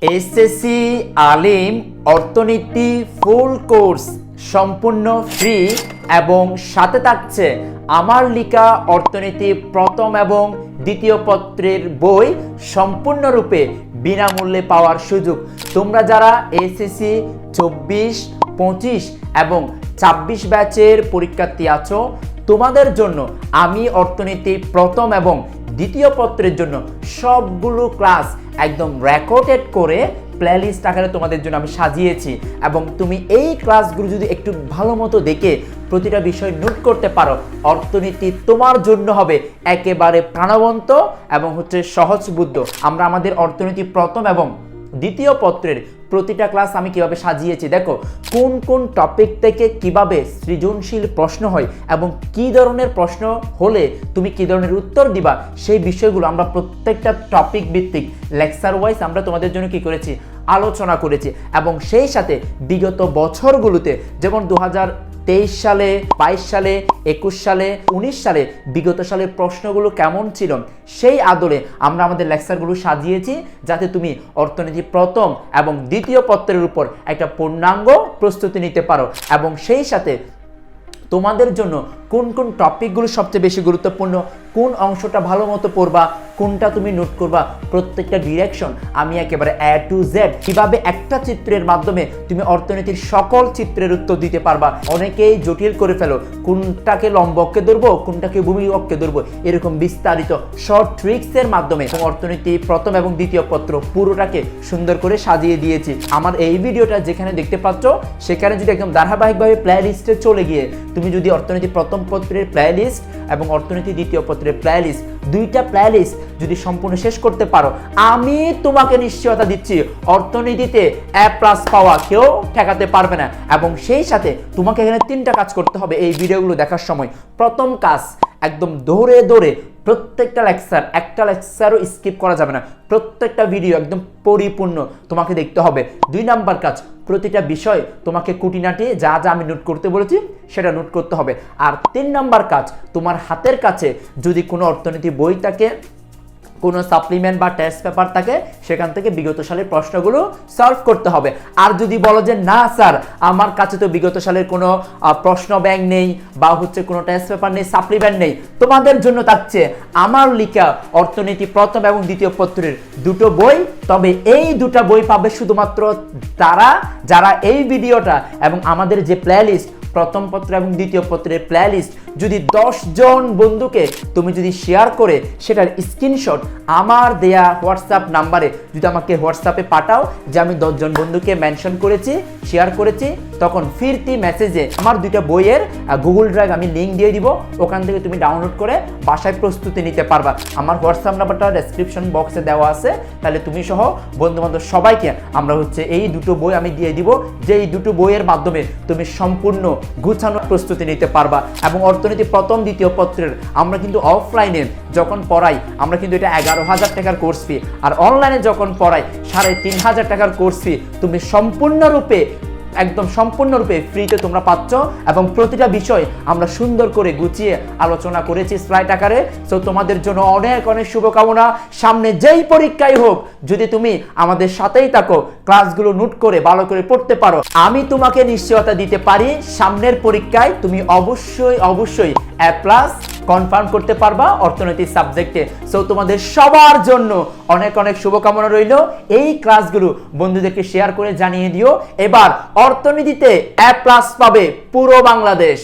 SSC আলিম অর্থনীতি full course সম্পূর্ণ free এবং সাথে থাকছে আমার লিখা অর্থনীতি প্রথম এবং দ্বিতীয় পত্রের বই সম্পূর্ণরূপে বিনামূল্যে পাওয়ার সুযোগ। তোমরা যারা এসএসসি 24, 25 এবং 26 ব্যাচের পরীক্ষার্থী আছো, তোমাদের জন্য আমি অর্থনীতি প্রথম এবং দ্বিতীয় পত্রের জন্য সবগুলো ক্লাস একদম রেকর্ডেড করে প্লেলিস্ট আকারে তোমাদের জন্য আমি সাজিয়েছি এবং তুমি এই ক্লাসগুলো যদি একটু ভালো মতো দেখে প্রতিটা বিষয় নোট করতে পারো, অর্থনীতি তোমার জন্য হবে একেবারে প্রাণবন্ত এবং সহজবুদ্ধ। আমরা আমাদের অর্থনীতি প্রথম এবং দ্বিতীয় পত্রের প্রতিটা ক্লাস আমি কিভাবে সাজিয়েছি, দেখো কোন কোন টপিক থেকে কিভাবে সৃজনশীল প্রশ্ন হয় এবং কি ধরনের প্রশ্ন হলে তুমি কি ধরনের উত্তর দিবা, সেই বিষয়গুলো আমরা প্রত্যেকটা টপিক ভিত্তিক লেকচার ওয়াইজ আমরা তোমাদের জন্য কি করেছি, আলোচনা করেছি। এবং সেই সাথে বিগত বছরগুলোতে যেমন 2023 সালে, 22 সালে, 21 সালে, 19 সালে বিগত সালের প্রশ্নগুলো কেমন ছিল সেই আদলে আমরা আমাদের লেকচারগুলো সাজিয়েছি, যাতে তুমি অর্থনীতি প্রথম এবং দ্বিতীয় পত্রের উপর একটা পূর্ণাঙ্গ প্রস্তুতি নিতে পারো। এবং সেই সাথে তোমাদের জন্য কোন কোন টপিকগুলো সবচেয়ে বেশি গুরুত্বপূর্ণ, কোন অংশটা ভালো মতো পড়বা, কোনটা তুমি নোট করবা, প্রত্যেকটা ডিরেকশন আমি একেবারে A to Z কিভাবে একটা চিত্রের মাধ্যমে তুমি অর্থনীতির সকল চিত্রের উত্তর দিতে পারবা। অনেকেই জটিল করে ফেলো, কোনটাকে লম্ব অক্ষে ধরবো, কোনটাকে ভূমি অক্ষে ধরবো, এরকম বিস্তারিত শর্ট ট্রিক্সের মাধ্যমে অর্থনীতি প্রথম এবং দ্বিতীয় পত্র পুরোটাকে সুন্দর করে সাজিয়ে দিয়েছি। আমার এই ভিডিওটা যেখানে দেখতে পাচ্ছ সেখানে যদি একদম ধারাবাহিকভাবে প্লে লিস্টে চলে গিয়ে তুমি যদি অর্থনীতি প্রথম পত্রের প্লে লিস্ট এবং অর্থনীতি দ্বিতীয় পত্রের প্লে লিস্ট, দুইটা প্লে লিস্ট যদি সম্পূর্ণ শেষ করতে পারো, আমি তোমাকে নিশ্চয়তা দিচ্ছি অর্থনীতিতে A+ পাওয়া কেউ ঠেকাতে পারবে না। এবং সেই সাথে তোমাকে এখানে 3টা কাজ করতে হবে এই ভিডিওগুলো দেখার সময়। প্রথম কাজ, একদম ধরে ধরে প্রত্যেকটা লেকচার, একটা লেকচারও স্কিপ করা যাবে না, প্রত্যেকটা ভিডিও একদম পরিপূর্ণ তোমাকে দেখতে হবে। 2 নাম্বার কাজ, প্রতিটা বিষয় তোমাকে খুঁটিনাটি যা যা আমি নোট করতে বলেছি সেটা নোট করতে হবে। আর 3 নাম্বার কাজ, তোমার হাতের কাছে যদি কোনো অর্থনীতি বই থাকে, কোনো সাপ্লিমেন্ট বা টেস্ট পেপার থাকে, সেখান থেকে বিগত সালের প্রশ্নগুলো সলভ করতে হবে। আর যদি বলো যে না স্যার আমার কাছে তো বিগত সালের কোনো প্রশ্ন ব্যাংক নেই বা কোনো টেস্ট পেপার নেই, সাপ্লিমেন্ট নেই, তোমাদের জন্য থাকছে আমার লিখা অর্থনীতি প্রথম এবং দ্বিতীয় পত্রের 2টো বই। তবে এই 2টা বই পাবে শুধুমাত্র তারা যারা এই ভিডিওটা এবং আমাদের যে প্লেলিস্ট প্রথম পত্র এবং দ্বিতীয় পত্রের প্লেলিস্ট যদি 10 জন বন্ধুকে তুমি যদি শেয়ার করে সেটার স্ক্রিনশট আমার দেয়া হোয়াটসঅ্যাপ নাম্বারে যদি আমাকে হোয়াটসঅ্যাপে পাঠাও যে আমি 10 জন বন্ধুকে মেনশন করেছি, শেয়ার করেছি, তখন ফিরতি মেসেজে আমার 2টা বইয়ের গুগল ড্রাইভ আমি লিঙ্ক দিয়ে দিব, ওখান থেকে তুমি ডাউনলোড করে বাসায় প্রস্তুতি নিতে পারবা। আমার হোয়াটসঅ্যাপ নাম্বারটা ডেসক্রিপশন বক্সে দেওয়া আছে, তাহলে তুমি সহ বন্ধুবান্ধব সবাইকে আমরা এই 2টো বই আমি দিয়ে দিব, যে এই 2টো বইয়ের মাধ্যমে তুমি সম্পূর্ণ গুছানো প্রস্তুতি নিতে পারবা। এবং অর্থনীতি প্রথম দ্বিতীয় পত্রের আমরা কিন্তু অফলাইনে যখন পড়াই আমরা কিন্তু এটা 11,000 টাকার কোর্স ফি, আর অনলাইনে যখন পড়াই 3,500 টাকার কোর্স ফি তুমি সম্পূর্ণরূপে ফ্রিতে তোমরা পাচ্ছ। এবং প্রতিটা বিষয় আমরা সুন্দর করে গুছিয়ে আলোচনা করেছি স্লাইড আকারে। সো তোমাদের জন্য অনেক অনেক শুভকামনা। সামনে যেই পরীক্ষাই হোক, যদি তুমি আমাদের সাথেই থাকো, ক্লাসগুলো নোট করে ভালো করে পড়তে পারো, আমি তোমাকে নিশ্চয়তা দিতে পারি সামনের পরীক্ষায় তুমি অবশ্যই A+ কনফার্ম করতে পারবা অর্থনীতি সাবজেক্টে। সো তোমাদের সবার জন্য অনেক অনেক শুভকামনা রইল। এই ক্লাসগুলো বন্ধুদেরকে শেয়ার করে জানিয়ে দিও, এবার অর্থনীতিতে A+ পাবে পুরো বাংলাদেশ।